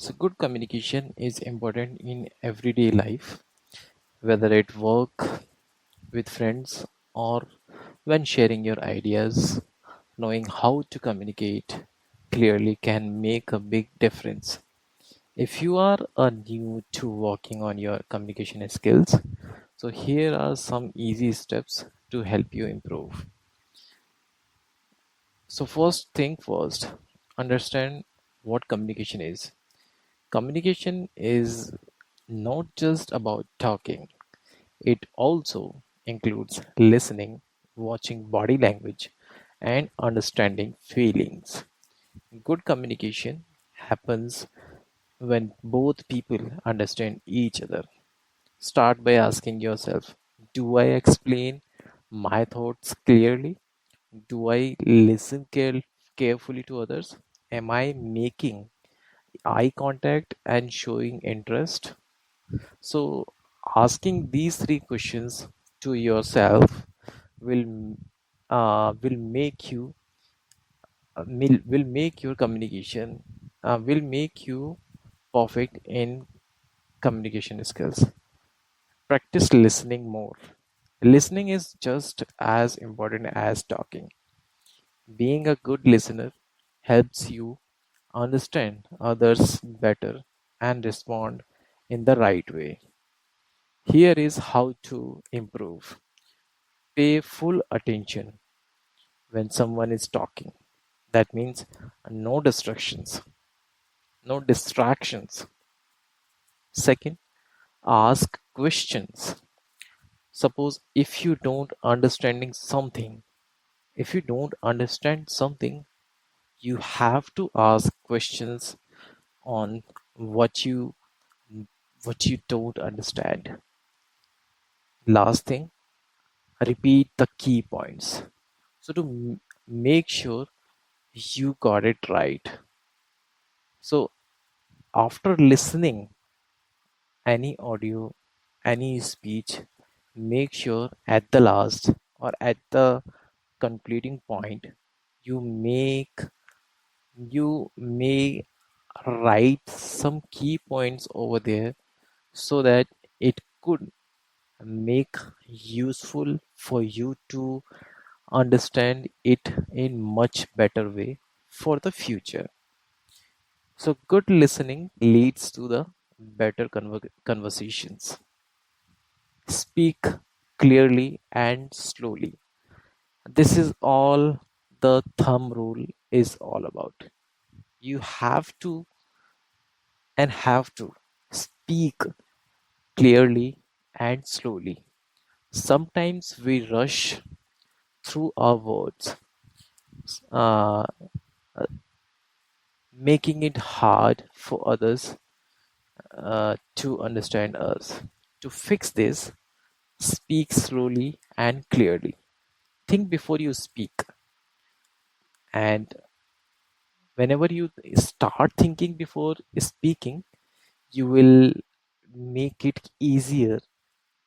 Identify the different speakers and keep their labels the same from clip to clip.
Speaker 1: So good communication is important in everyday life, whether at work, with friends, or when sharing your ideas. Knowing how to communicate clearly can make a big difference. If you are new to working on your communication skills, so here are some easy steps to help you improve. So first thing first, understand what communication is. Communication is not just about talking. It also includes listening, watching body language, and understanding feelings. Good communication happens when both people understand each other. Start by asking yourself, do I explain my thoughts clearly? Do I listen carefully to others? Am I making eye contact and showing interest? So, asking these three questions to yourself will make you will make your communication will make you perfect in communication skills. Practice listening more. Listening is just as important as talking. Being a good listener helps you understand others better and respond in the right way. Here is how to improve. Pay full attention when someone is talking. That means no distractions. No distractions. Second, ask questions. Suppose if you don't understand something, you have to ask questions on what you what you don't understand. Last thing, repeat the key points. So to make sure you got it right. So after listening any audio, any speech, make sure at the last or at the concluding point you make you may write some key points over there so that it could make useful for you to understand it in much better way for the future. So good listening leads to the better conversations. Speak clearly and slowly. This is all the thumb rule is all about. You have to speak clearly and slowly. Sometimes we rush through our words, uh, making it hard for others to understand us. To fix this, speak slowly and clearly. Think before you speak, and whenever you start thinking before speaking, you will make it easier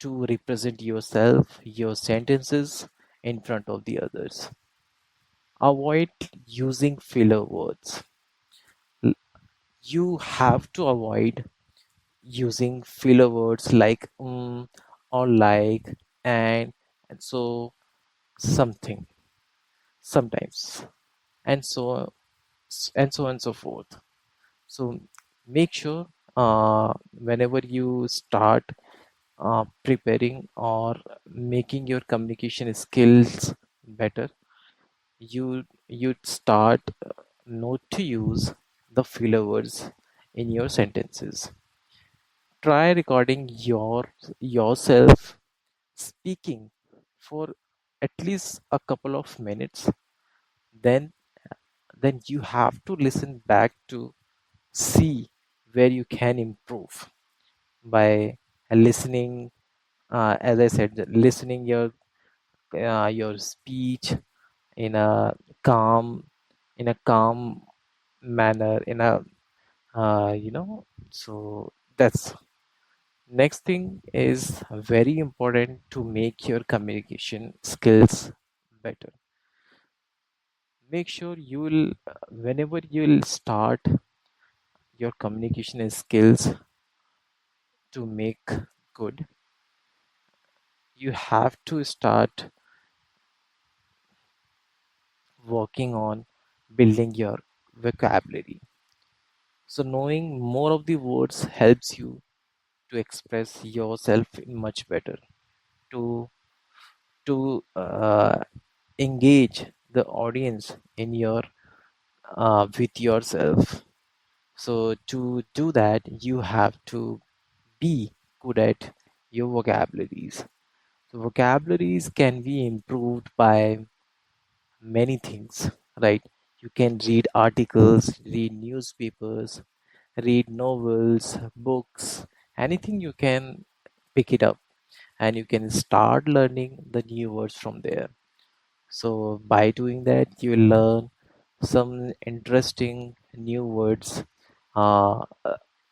Speaker 1: to represent yourself, your sentences in front of the others. Avoid using filler words. L- You have to avoid using filler words like or like and so something sometimes and so and so on and so forth. So make sure whenever you start preparing or making your communication skills better, you'd start not to use the filler words in your sentences. Try recording yourself speaking for at least a couple of minutes. Then then you have to listen back to see where you can improve by listening, as I said, listening your speech in a calm in a calm manner, in a so that's next thing is very important to make your communication skills better. Make sure you'll whenever you'll start your communication skills to make good, you have to start working on building your vocabulary. So knowing more of the words helps you to express yourself much better, to to engage the audience in your with yourself. So to do that, you have to be good at your vocabularies. So vocabularies can be improved by many things, right? You can read articles, read newspapers, read novels, books, anything you can pick it up and you can start learning the new words from there. So by doing that, you will learn some interesting new words uh,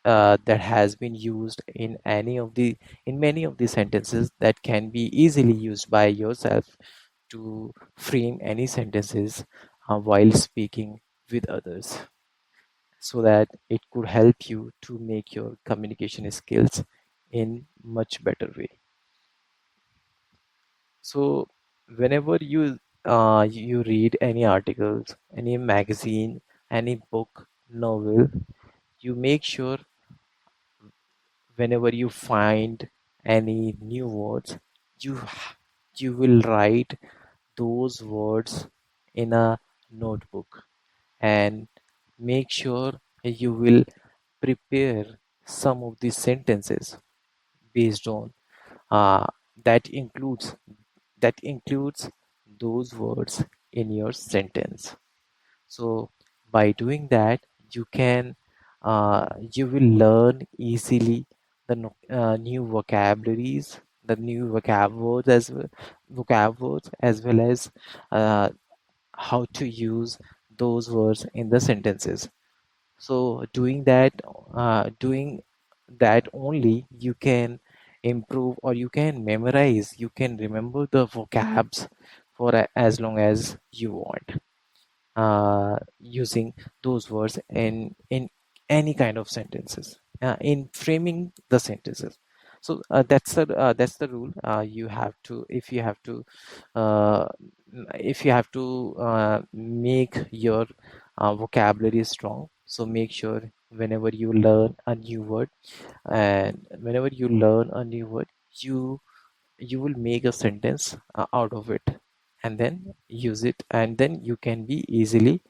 Speaker 1: uh, that has been used in many of the sentences that can be easily used by yourself to frame any sentences while speaking with others, so that it could help you to make your communication skills in much better way. So whenever you read any articles, any magazine, any book, novel, you make sure whenever you find any new words, you will write those words in a notebook and make sure you will prepare some of the sentences based on uh, that includes that includes those words in your sentence. So by doing that, you can you will learn easily the new vocabularies, the new vocab words as well as uh, how to use those words in the sentences. So doing that only, you can improve or you can memorize, you can remember the vocabs for as long as you want, using those words in any kind of sentences, in framing the sentences. So that's the rule. You have to uh, if you have to make your vocabulary strong, so make sure whenever you learn a new word, and whenever you learn a new word, you you will make a sentence out of it and then use it, and then you can easily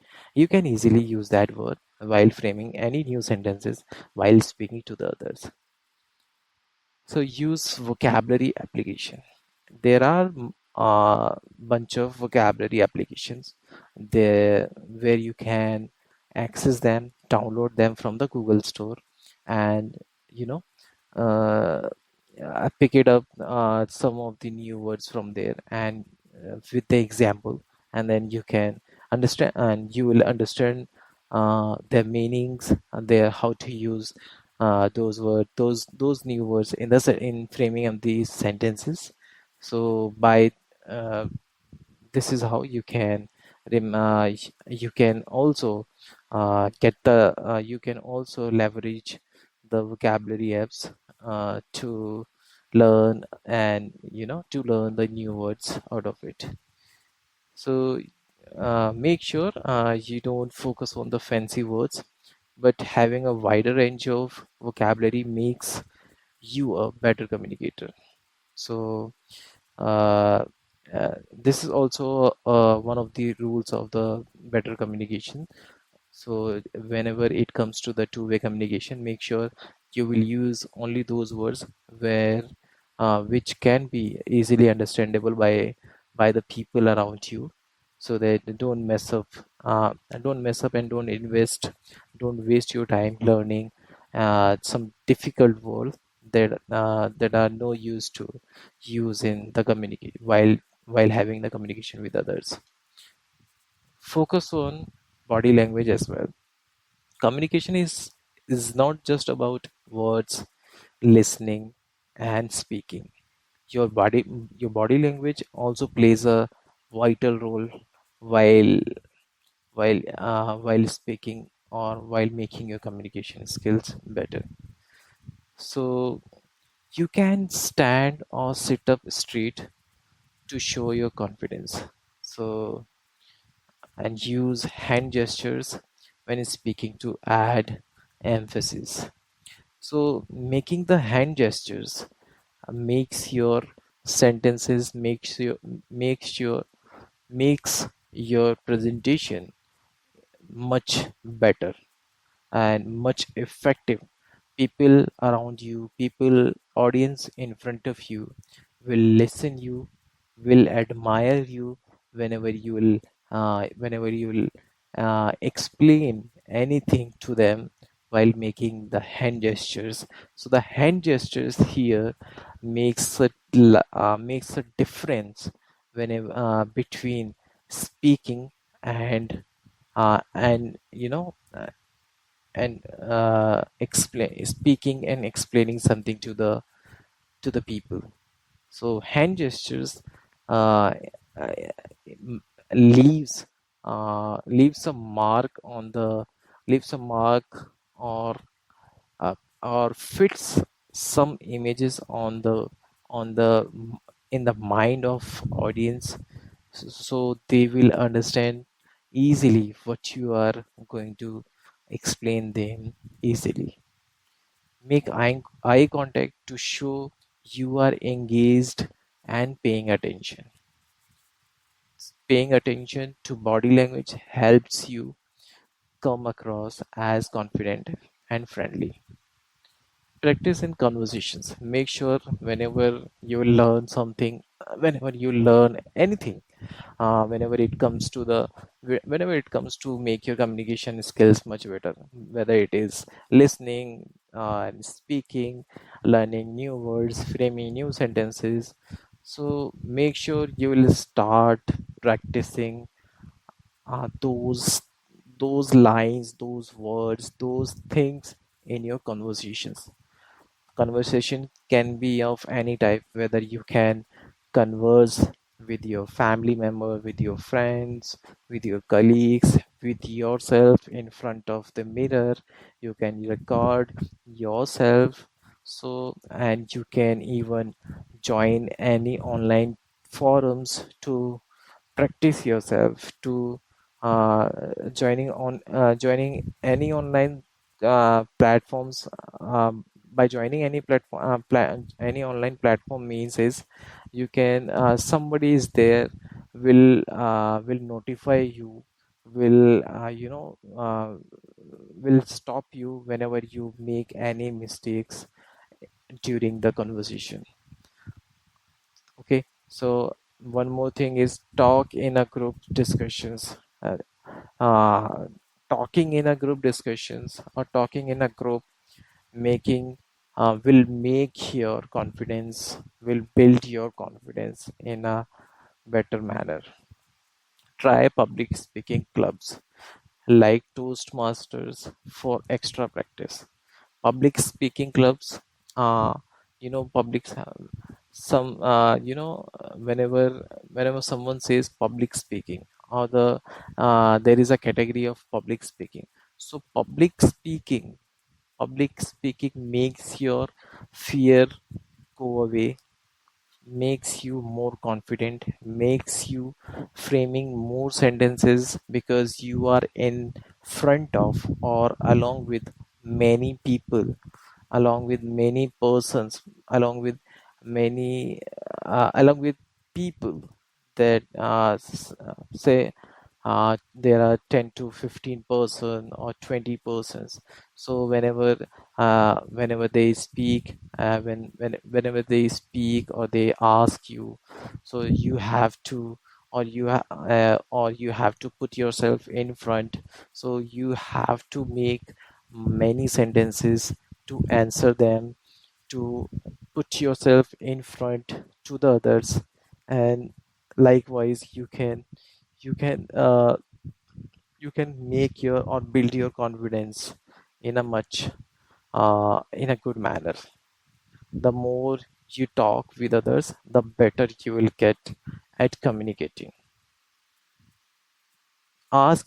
Speaker 1: use that word while framing any new sentences while speaking to the others. So use vocabulary application. There are a bunch of vocabulary applications there where you can access them, download them from the Google Store, and you know uh, pick it up some of the new words from there and with the example, and then you can understand and you will understand their meanings and their how to use those new words in in framing of these sentences. So by uh, this is how you can you can also you can also leverage the vocabulary apps to learn and to learn the new words out of it. So make sure you don't focus on the fancy words, but having a wider range of vocabulary makes you a better communicator. So uh, this is also one of the rules of the better communication. So whenever it comes to the two-way communication, make sure you will use only those words where which can be easily understandable by the people around you, so that they don't mess up and don't waste your time learning some difficult words that are no use to use in the communicate while having the communication with others. Focus on body language as well. Communication is not just about words, listening and speaking. Your body language also plays a vital role while while speaking or while making your communication skills better. So you can stand or sit up straight to show your confidence. So, and use hand gestures when speaking to add emphasis. So making the hand gestures makes your sentences makes your presentation much better and much effective. People around you, people, audience in front of you will listen you, will admire you whenever you will explain anything to them while making the hand gestures. So the hand gestures here makes a difference whenever between speaking and explain speaking and explaining something to the people. So hand gestures uh, uh, m- leaves leaves a mark on the leaves a mark uh, or fits some images on the in the mind of audience, so they will understand easily what you are going to explain them easily. Make eye contact to show you are engaged and paying attention. Paying attention to body language helps you come across as confident and friendly. Practice in conversations. Make sure whenever you learn anything, whenever it comes to make your communication skills much better, whether it is listening and speaking, learning new words, framing new sentences. So make sure you will start practicing those lines, those words, those things in your conversations. Conversation can be of any type, whether you can converse with your family member, with your friends, with your colleagues, with yourself in front of the mirror. You can record yourself. So, and you can even join any online forums to practice yourself, to uh, joining any online platforms. By joining any any online platform means is you can somebody is there, will notify you, will will stop you whenever you make any mistakes during the conversation. Okay, so one more thing is talk in a group discussions. Uh, Talking in a group discussions or talking in a group making will make your confidence, will build your confidence in a better manner. Try public speaking clubs like Toastmasters for extra practice. Public speaking clubs, uh, public some whenever someone says public speaking, or there is a category of public speaking. So public speaking makes your fear go away, makes you more confident, makes you framing more sentences because you are in front of or along with many people, along with many persons, along with along with people that say there are 10 to 15 person or 20 persons. So whenever they speak, whenever they speak or they ask you, so you have to, or you have to put yourself in front. So you have to make many sentences to answer them, to put yourself in front to the others. And likewise you can uh, you can make your or build your confidence in a much in a good manner. The more you talk with others, the better you will get at communicating. Ask